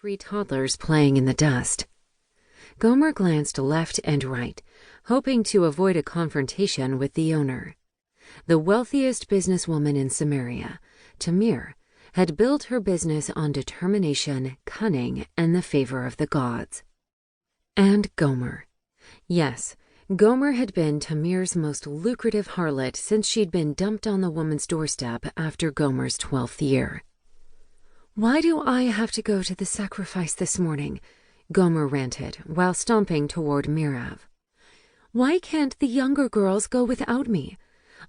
3 toddlers playing in the dust. Gomer glanced left and right, hoping to avoid a confrontation with the owner. The wealthiest businesswoman in Samaria, Tamir, had built her business on determination, cunning, and the favor of the gods. And Gomer. Yes, Gomer had been Tamir's most lucrative harlot since she'd been dumped on the woman's doorstep after Gomer's 12th year. "Why do I have to go to the sacrifice this morning?" Gomer ranted while stomping toward Mirav. "Why can't the younger girls go without me?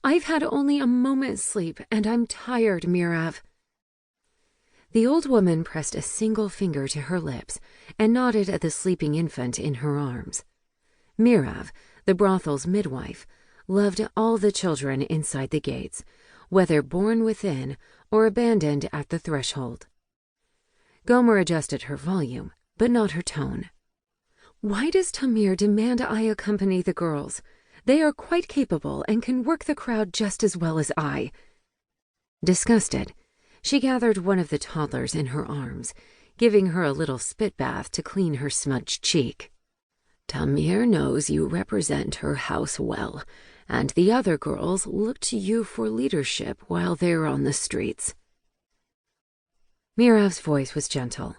I've had only a moment's sleep and I'm tired, Mirav." The old woman pressed a single finger to her lips and nodded at the sleeping infant in her arms. Mirav, the brothel's midwife, loved all the children inside the gates, whether born within or abandoned at the threshold. Gomer adjusted her volume, but not her tone. "Why does Tamir demand I accompany the girls? They are quite capable and can work the crowd just as well as I." Disgusted, she gathered one of the toddlers in her arms, giving her a little spit bath to clean her smudged cheek. "Tamir knows you represent her house well, and the other girls look to you for leadership while they're on the streets." Mirav's voice was gentle,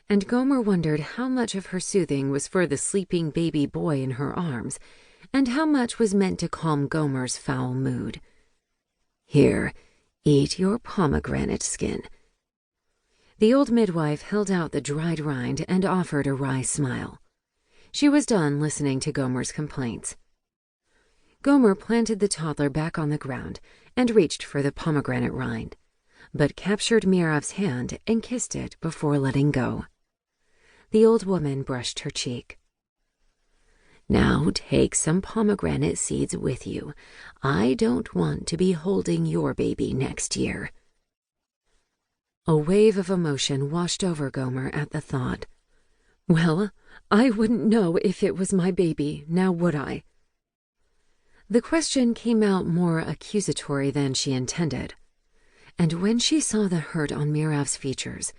and Gomer wondered how much of her soothing was for the sleeping baby boy in her arms, and how much was meant to calm Gomer's foul mood. "Here, eat your pomegranate skin." The old midwife held out the dried rind and offered a wry smile. She was done listening to Gomer's complaints. Gomer planted the toddler back on the ground and reached for the pomegranate rind, but captured Mirav's hand and kissed it before letting go. The old woman brushed her cheek. "Now take some pomegranate seeds with you. I don't want to be holding your baby next year." A wave of emotion washed over Gomer at the thought. "Well, I wouldn't know if it was my baby, now would I?" The question came out more accusatory than she intended, and when she saw the hurt on Mirav's features,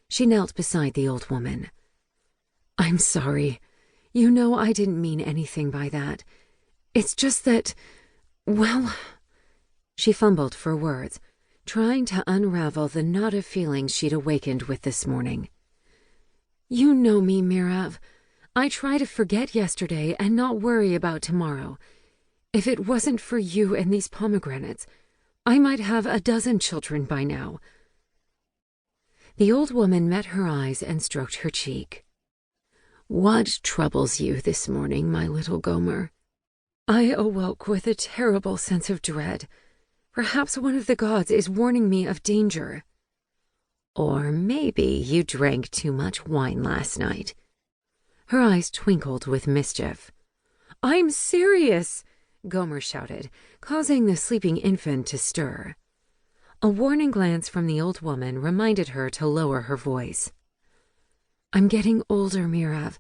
she knelt beside the old woman. "I'm sorry. You know I didn't mean anything by that. It's just that, well..." She fumbled for words, trying to unravel the knot of feelings she'd awakened with this morning. "You know me, Mirav. I try to forget yesterday and not worry about tomorrow. If it wasn't for you and these pomegranates, I might have a dozen children by now." The old woman met her eyes and stroked her cheek. "What troubles you this morning, my little Gomer?" "I awoke with a terrible sense of dread. Perhaps one of the gods is warning me of danger." "Or maybe you drank too much wine last night." Her eyes twinkled with mischief. "I'm serious!" Gomer shouted, causing the sleeping infant to stir. A warning glance from the old woman reminded her to lower her voice. "I'm getting older, Mirav.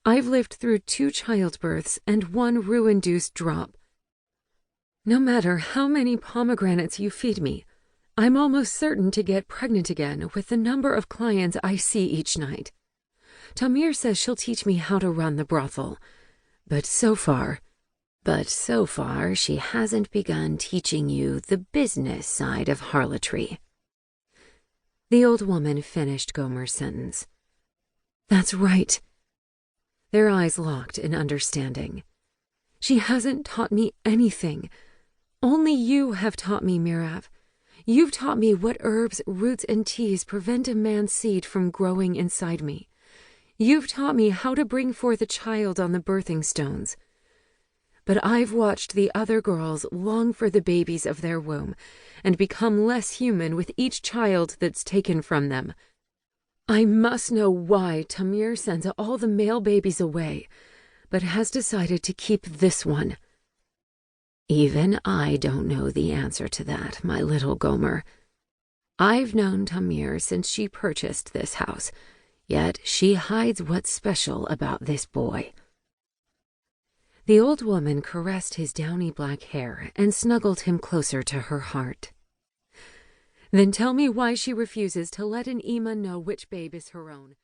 I've lived through 2 childbirths and 1 ru-induced drop. No matter how many pomegranates you feed me, I'm almost certain to get pregnant again with the number of clients I see each night. Tamir says she'll teach me how to run the brothel, but so far she hasn't begun teaching you the business side of harlotry." The old woman finished Gomer's sentence. "That's right." Their eyes locked in understanding. "She hasn't taught me anything. Only you have taught me, Mirav. You've taught me what herbs, roots, and teas prevent a man's seed from growing inside me. You've taught me how to bring forth a child on the birthing stones. But I've watched the other girls long for the babies of their womb and become less human with each child that's taken from them. I must know why Tamir sends all the male babies away, but has decided to keep this one." "Even I don't know the answer to that, my little Gomer. I've known Tamir since she purchased this house, yet she hides what's special about this boy." The old woman caressed his downy black hair and snuggled him closer to her heart. "Then tell me why she refuses to let an Ima know which babe is her own."